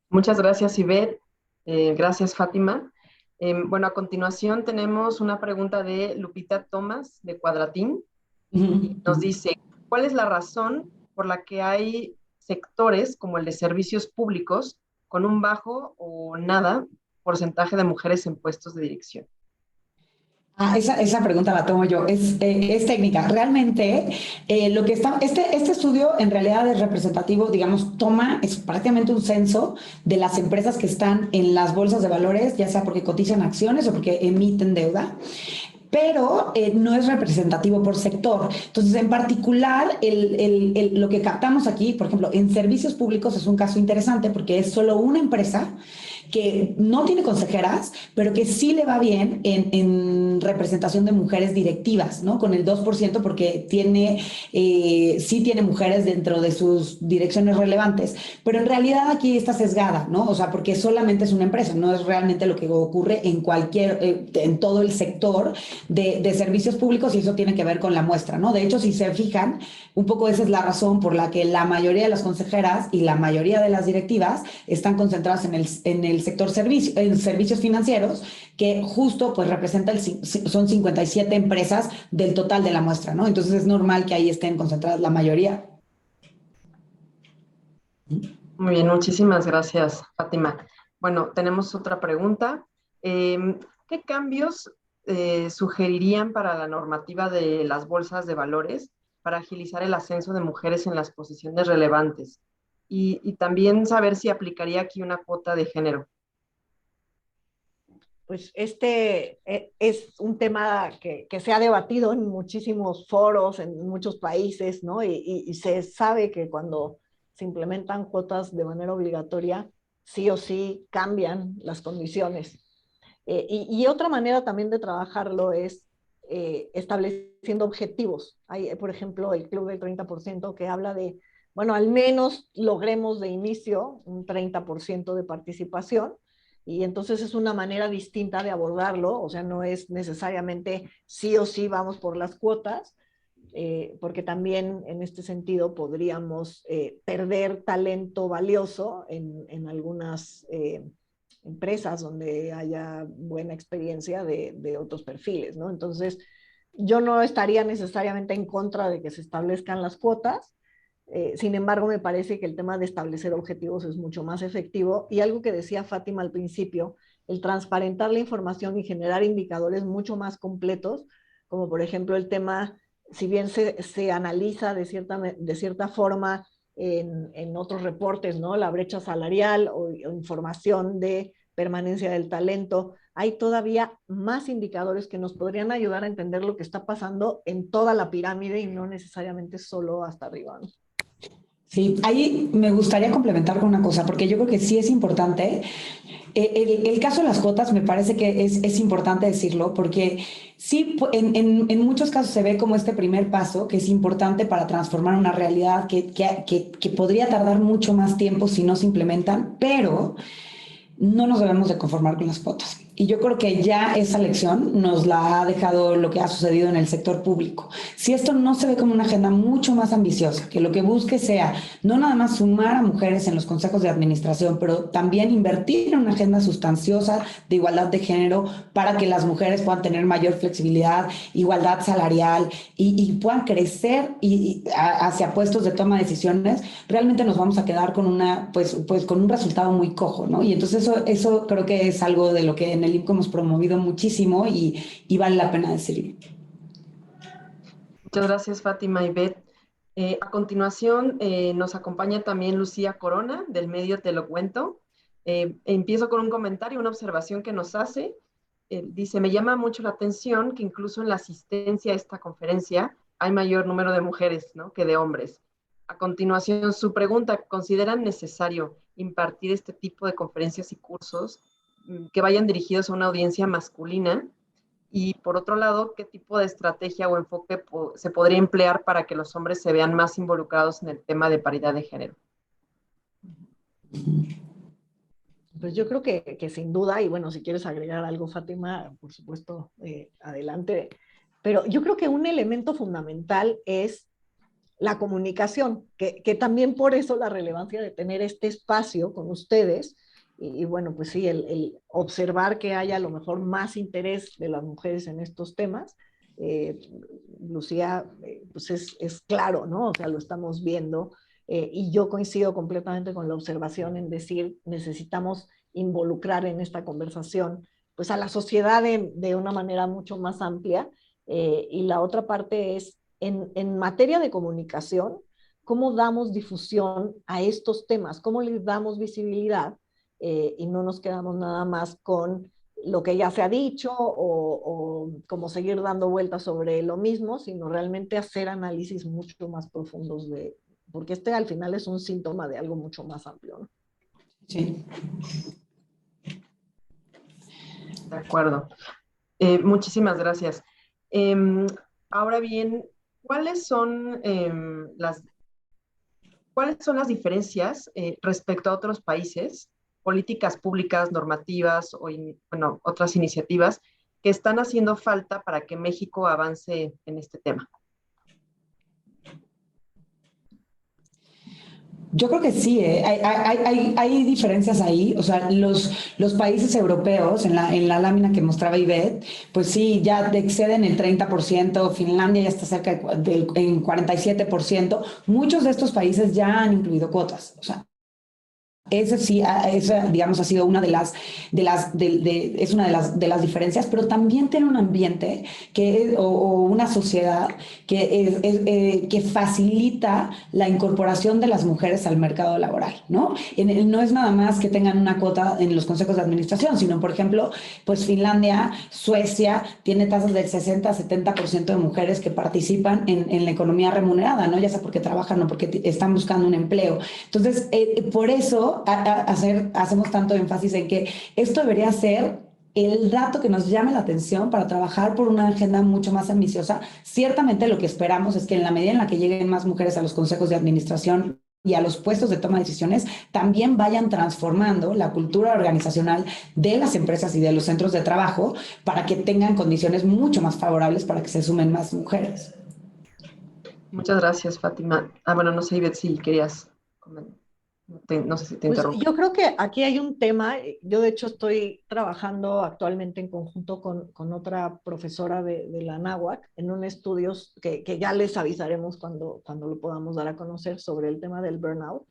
Muchas gracias, Ivette. Gracias, Fátima. Bueno, a continuación tenemos una pregunta de Lupita Tomás, de Cuadratín. Nos dice, ¿cuál es la razón por la que hay sectores como el de servicios públicos con un bajo o nada porcentaje de mujeres en puestos de dirección? Esa pregunta la tomo yo, es técnica. Realmente, lo que este estudio en realidad es representativo, digamos, es prácticamente un censo de las empresas que están en las bolsas de valores, ya sea porque cotizan acciones o porque emiten deuda, pero no es representativo por sector. Entonces, en particular, lo que captamos aquí, por ejemplo, en servicios públicos es un caso interesante porque es solo una empresa que no tiene consejeras, pero que sí le va bien en representación de mujeres directivas, ¿no? Con el 2%, porque sí tiene mujeres dentro de sus direcciones relevantes, pero en realidad aquí está sesgada, ¿no? O sea, porque solamente es una empresa, no es realmente lo que ocurre en todo el sector de servicios públicos, y eso tiene que ver con la muestra, ¿no? De hecho, si se fijan, un poco esa es la razón por la que la mayoría de las consejeras y la mayoría de las directivas están concentradas en el sector en servicios financieros, que justo pues son 57 empresas del total de la muestra, ¿no? Entonces es normal que ahí estén concentradas la mayoría. Muy bien, muchísimas gracias, Fátima. Bueno, tenemos otra pregunta ¿Qué cambios sugerirían para la normativa de las bolsas de valores para agilizar el ascenso de mujeres en las posiciones relevantes? Y también saber si aplicaría aquí una cuota de género. Pues es un tema que se ha debatido en muchísimos foros, en muchos países, ¿no? Y se sabe que cuando se implementan cuotas de manera obligatoria, sí o sí cambian las condiciones. Y otra manera también de trabajarlo es estableciendo objetivos. Hay, por ejemplo, el Club del 30% que habla de, bueno, al menos logremos de inicio un 30% de participación, y entonces es una manera distinta de abordarlo, o sea, no es necesariamente sí o sí vamos por las cuotas, porque también en este sentido podríamos perder talento valioso en algunas empresas donde haya buena experiencia de otros perfiles, ¿no? Entonces, yo no estaría necesariamente en contra de que se establezcan las cuotas. Sin embargo, me parece que el tema de establecer objetivos es mucho más efectivo, y algo que decía Fátima al principio, el transparentar la información y generar indicadores mucho más completos, como por ejemplo el tema, si bien se analiza de cierta forma en otros reportes, ¿no? La brecha salarial o información de permanencia del talento, hay todavía más indicadores que nos podrían ayudar a entender lo que está pasando en toda la pirámide y no necesariamente solo hasta arriba, ¿no? Sí, ahí me gustaría complementar con una cosa, porque yo creo que sí es importante. El caso de las cuotas me parece que es importante decirlo, porque sí, en muchos casos se ve como este primer paso, que es importante para transformar una realidad que podría tardar mucho más tiempo si no se implementan, pero no nos debemos de conformar con las cuotas. Y yo creo que ya esa lección nos la ha dejado lo que ha sucedido en el sector público. Si esto no se ve como una agenda mucho más ambiciosa, que lo que busque sea no nada más sumar a mujeres en los consejos de administración, pero también invertir en una agenda sustanciosa de igualdad de género para que las mujeres puedan tener mayor flexibilidad, igualdad salarial y puedan crecer hacia puestos de toma de decisiones, realmente nos vamos a quedar con pues con un resultado muy cojo, ¿no? Y entonces eso creo que es algo de lo que en el IMCO hemos promovido muchísimo y vale la pena decirlo. Muchas gracias, Fátima y Beth. A continuación, nos acompaña también Lucía Corona, del medio Te lo Cuento. Empiezo con un comentario, una observación que nos hace. Dice, me llama mucho la atención que incluso en la asistencia a esta conferencia hay mayor número de mujeres, ¿no?, que de hombres. A continuación, su pregunta, ¿consideran necesario impartir este tipo de conferencias y cursos que vayan dirigidos a una audiencia masculina? Y por otro lado, ¿qué tipo de estrategia o enfoque se podría emplear para que los hombres se vean más involucrados en el tema de paridad de género? Pues yo creo que sin duda, y bueno, si quieres agregar algo, Fátima, por supuesto, adelante. Pero yo creo que un elemento fundamental es la comunicación, que también por eso la relevancia de tener este espacio con ustedes, y bueno, pues sí, el observar que haya a lo mejor más interés de las mujeres en estos temas. Lucía, pues es claro, ¿no? O sea, lo estamos viendo, y yo coincido completamente con la observación en decir, necesitamos involucrar en esta conversación pues a la sociedad de una manera mucho más amplia, y la otra parte es en materia de comunicación, cómo damos difusión a estos temas, cómo les damos visibilidad, y no nos quedamos nada más con lo que ya se ha dicho o como seguir dando vueltas sobre lo mismo, sino realmente hacer análisis mucho más profundos porque al final es un síntoma de algo mucho más amplio, ¿no? Sí. De acuerdo. Muchísimas gracias. Ahora bien, ¿cuáles son las diferencias respecto a otros países, políticas públicas, normativas o otras iniciativas que están haciendo falta para que México avance en este tema? Yo creo que sí, hay diferencias ahí. O sea, los países europeos, en la lámina que mostraba Ivette, pues sí, ya exceden el 30%, Finlandia ya está cerca del 47%. Muchos de estos países ya han incluido cuotas. O sea, Ese sí, esa, digamos, ha sido una es una de las diferencias, pero también tiene un ambiente o una sociedad que facilita la incorporación de las mujeres al mercado laboral, ¿no? No es nada más que tengan una cuota en los consejos de administración, sino, por ejemplo, pues Finlandia, Suecia, tiene tasas del 60-70% de mujeres que participan en la economía remunerada, ¿no? Ya sea porque trabajan o porque están buscando un empleo. Entonces, por eso hacemos tanto énfasis en que esto debería ser el dato que nos llame la atención para trabajar por una agenda mucho más ambiciosa. Ciertamente lo que esperamos es que en la medida en la que lleguen más mujeres a los consejos de administración y a los puestos de toma de decisiones, también vayan transformando la cultura organizacional de las empresas y de los centros de trabajo para que tengan condiciones mucho más favorables para que se sumen más mujeres. Muchas gracias, Fátima. Bueno, no sé, Ivette, si querías comentar. No sé si te Pues interrumpo. yo creo que aquí hay un tema, yo de hecho estoy trabajando actualmente en conjunto con otra profesora de la Anáhuac en un estudio que ya les avisaremos cuando lo podamos dar a conocer sobre el tema del burnout.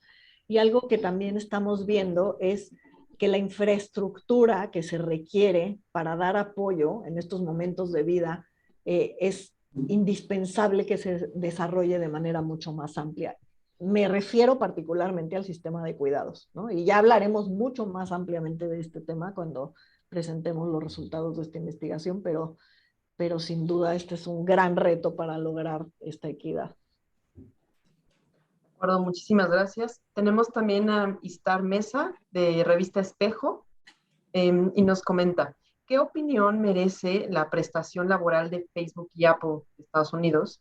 Y algo que también estamos viendo es que la infraestructura que se requiere para dar apoyo en estos momentos de vida es indispensable que se desarrolle de manera mucho más amplia. Me refiero particularmente al sistema de cuidados, ¿no? Y ya hablaremos mucho más ampliamente de este tema cuando presentemos los resultados de esta investigación, pero sin duda este es un gran reto para lograr esta equidad. De acuerdo, muchísimas gracias. Tenemos también a Istar Mesa, de Revista Espejo, y nos comenta, ¿qué opinión merece la prestación laboral de Facebook y Apple de Estados Unidos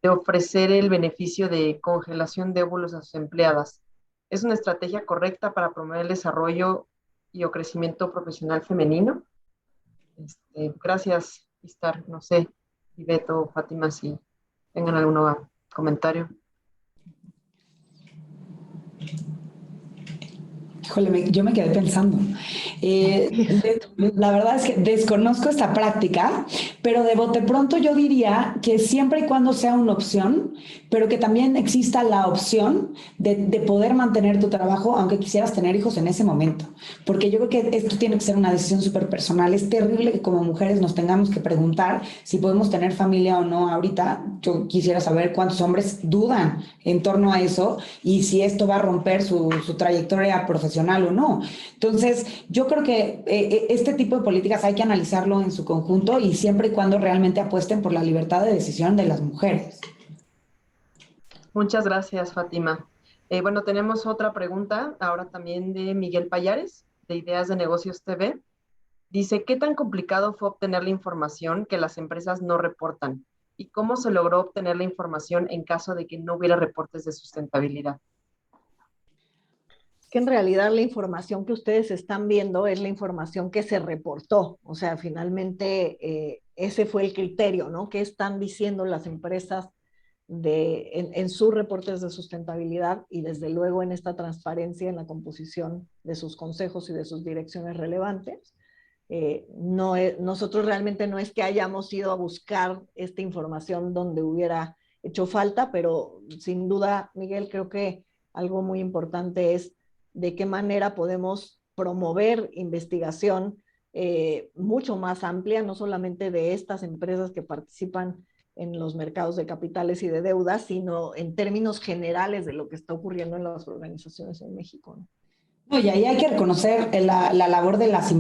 de ofrecer el beneficio de congelación de óvulos a sus empleadas? ¿Es una estrategia correcta para promover el desarrollo y o crecimiento profesional femenino? Gracias, Istar. No sé, Ivette o Fátima, si tengan algún comentario. Híjole, yo me quedé pensando. La verdad es que desconozco esta práctica, pero de bote pronto yo diría que siempre y cuando sea una opción, pero que también exista la opción de poder mantener tu trabajo aunque quisieras tener hijos en ese momento. Porque yo creo que esto tiene que ser una decisión súper personal. Es terrible que como mujeres nos tengamos que preguntar si podemos tener familia o no ahorita. Yo quisiera saber cuántos hombres dudan en torno a eso y si esto va a romper su trayectoria profesional o no. Entonces, yo creo que este tipo de políticas hay que analizarlo en su conjunto y siempre y cuando realmente apuesten por la libertad de decisión de las mujeres. Muchas gracias, Fátima. Bueno, tenemos otra pregunta, ahora también de Miguel Payares, de Ideas de Negocios TV. Dice, ¿qué tan complicado fue obtener la información que las empresas no reportan? ¿Y cómo se logró obtener la información en caso de que no hubiera reportes de sustentabilidad? Que en realidad la información que ustedes están viendo es la información que se reportó. O sea, finalmente ese fue el criterio, ¿no? ¿Qué están diciendo las empresas en sus reportes de sustentabilidad y desde luego en esta transparencia en la composición de sus consejos y de sus direcciones relevantes? Nosotros realmente no es que hayamos ido a buscar esta información donde hubiera hecho falta, pero sin duda, Miguel, creo que algo muy importante es de qué manera podemos promover investigación mucho más amplia, no solamente de estas empresas que participan en los mercados de capitales y de deuda, sino en términos generales de lo que está ocurriendo en las organizaciones en México, ¿no? No, y ahí hay que reconocer la labor de las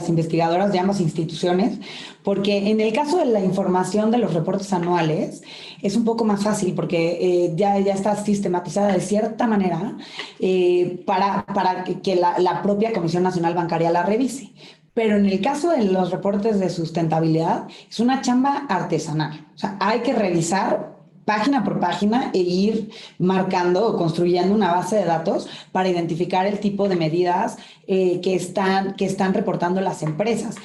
investigadoras de ambas instituciones, porque en el caso de la información de los reportes anuales es un poco más fácil porque ya está sistematizada de cierta manera para que la propia Comisión Nacional Bancaria la revise. Pero en el caso de los reportes de sustentabilidad es una chamba artesanal. O sea, hay que revisar página por página e ir marcando o construyendo una base de datos para identificar el tipo de medidas que están reportando las empresas.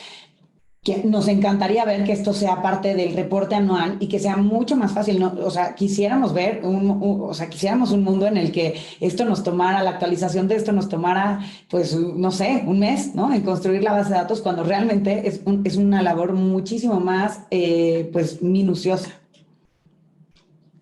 Que nos encantaría ver que esto sea parte del reporte anual y que sea mucho más fácil, ¿no? O sea, quisiéramos ver quisiéramos un mundo en el que esto nos tomara, la actualización de esto nos tomara, pues, no sé, un mes, ¿no? En construir la base de datos cuando realmente es una labor muchísimo más, pues, minuciosa.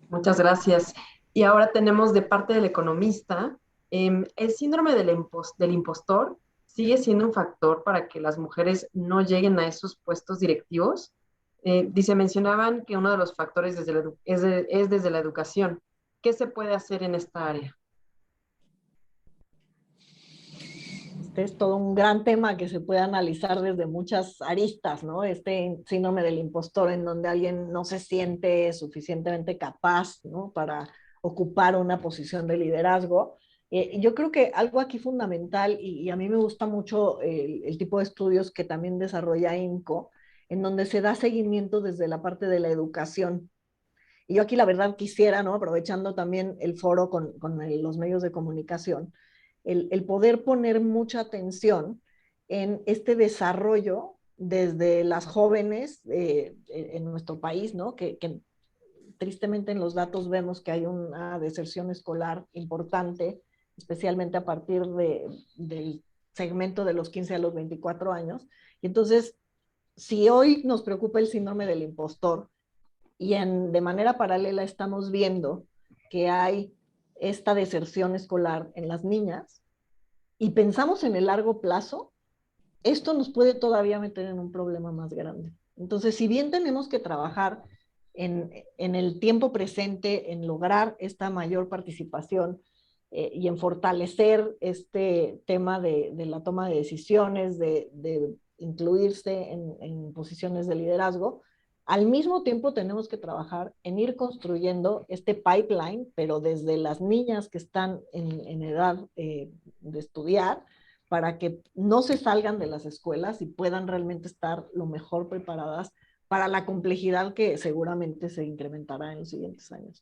Muchas gracias. Y ahora tenemos de parte del economista ¿El síndrome del impostor sigue siendo un factor para que las mujeres no lleguen a esos puestos directivos? Mencionaban que uno de los factores es desde la educación. ¿Qué se puede hacer en esta área? Este es todo un gran tema que se puede analizar desde muchas aristas, ¿no? Este síndrome del impostor en donde alguien no se siente suficientemente capaz, ¿no? Para ocupar una posición de liderazgo. Yo creo que algo aquí fundamental, y a mí me gusta mucho el tipo de estudios que también desarrolla INCO, en donde se da seguimiento desde la parte de la educación. Y yo aquí la verdad quisiera, ¿no? Aprovechando también el foro con los medios de comunicación, el poder poner mucha atención en este desarrollo desde las jóvenes en nuestro país, ¿no? Que tristemente en los datos vemos que hay una deserción escolar importante, especialmente a partir del segmento de los 15 a los 24 años. Y entonces, si hoy nos preocupa el síndrome del impostor, y de manera paralela estamos viendo que hay esta deserción escolar en las niñas y pensamos en el largo plazo, esto nos puede todavía meter en un problema más grande. Entonces, si bien tenemos que trabajar en el tiempo presente, en lograr esta mayor participación y en fortalecer este tema de la toma de decisiones, de incluirse en posiciones de liderazgo, al mismo tiempo tenemos que trabajar en ir construyendo este pipeline, pero desde las niñas que están en edad de estudiar, para que no se salgan de las escuelas y puedan realmente estar lo mejor preparadas para la complejidad que seguramente se incrementará en los siguientes años.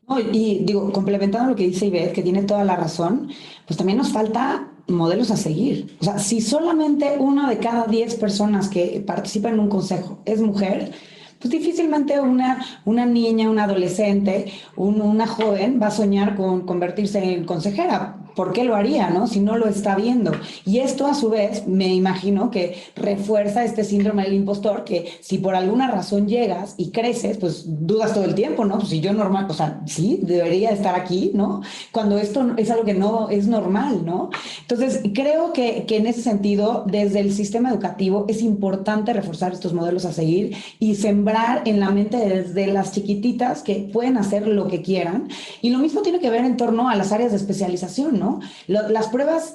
No, y digo, complementando lo que dice Ivette, que tiene toda la razón, pues también nos falta modelos a seguir. O sea, si solamente una de cada 10 personas que participan en un consejo es mujer, pues difícilmente una niña, una adolescente, una joven va a soñar con convertirse en consejera. ¿Por qué lo haría, no? Si no lo está viendo. Y esto, a su vez, me imagino que refuerza este síndrome del impostor, que si por alguna razón llegas y creces, pues dudas todo el tiempo, ¿no? Pues si yo normal, o sea, sí, debería estar aquí, ¿no? Cuando esto es algo que no es normal, ¿no? Entonces, creo que en ese sentido, desde el sistema educativo, es importante reforzar estos modelos a seguir y sembrar en la mente desde las chiquititas que pueden hacer lo que quieran. Y lo mismo tiene que ver en torno a las áreas de especialización, ¿no? Las pruebas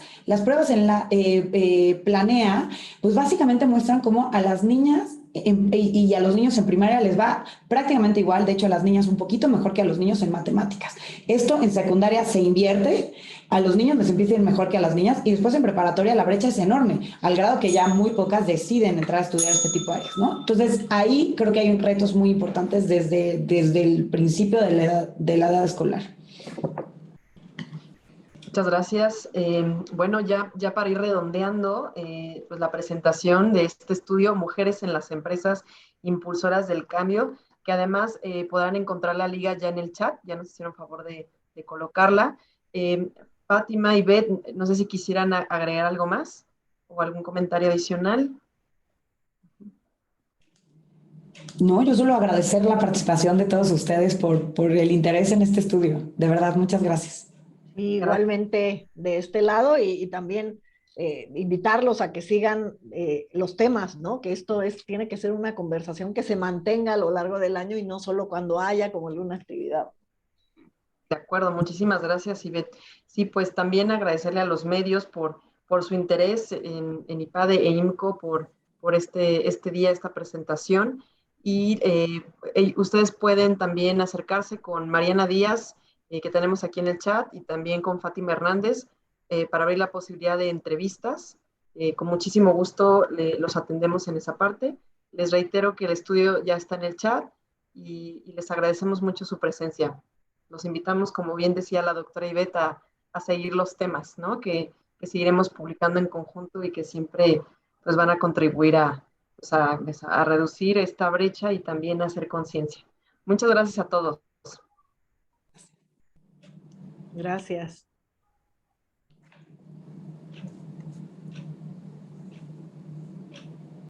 en la Planea, pues básicamente muestran cómo a las niñas y a los niños en primaria les va prácticamente igual, de hecho a las niñas un poquito mejor que a los niños en matemáticas. Esto en secundaria se invierte, a los niños les empieza a ir mejor que a las niñas y después en preparatoria la brecha es enorme, al grado que ya muy pocas deciden entrar a estudiar este tipo de áreas, ¿no? Entonces ahí creo que hay retos muy importantes desde el principio de la edad escolar. Muchas gracias. Bueno, ya para ir redondeando, pues la presentación de este estudio, Mujeres en las Empresas Impulsoras del Cambio, que además podrán encontrar la liga ya en el chat, ya nos hicieron favor de colocarla. Fátima y Beth, no sé si quisieran agregar algo más o algún comentario adicional. No, yo solo agradecer la participación de todos ustedes por el interés en este estudio. De verdad, muchas gracias. Igualmente de este lado y también invitarlos a que sigan los temas, ¿no? Que esto tiene que ser una conversación que se mantenga a lo largo del año y no solo cuando haya como alguna actividad. De acuerdo, muchísimas gracias, Ivette. Sí, pues también agradecerle a los medios por su interés en IPADE e IMCO, por este día, esta presentación. Y ustedes pueden también acercarse con Mariana Díaz, que tenemos aquí en el chat, y también con Fátima Hernández, para abrir la posibilidad de entrevistas. Con muchísimo gusto los atendemos en esa parte. Les reitero que el estudio ya está en el chat y les agradecemos mucho su presencia. Los invitamos, como bien decía la doctora Ivette, a seguir los temas, ¿no? Que seguiremos publicando en conjunto y que siempre pues, van a contribuir pues, a reducir esta brecha y también a hacer conciencia. Muchas gracias a todos. Gracias.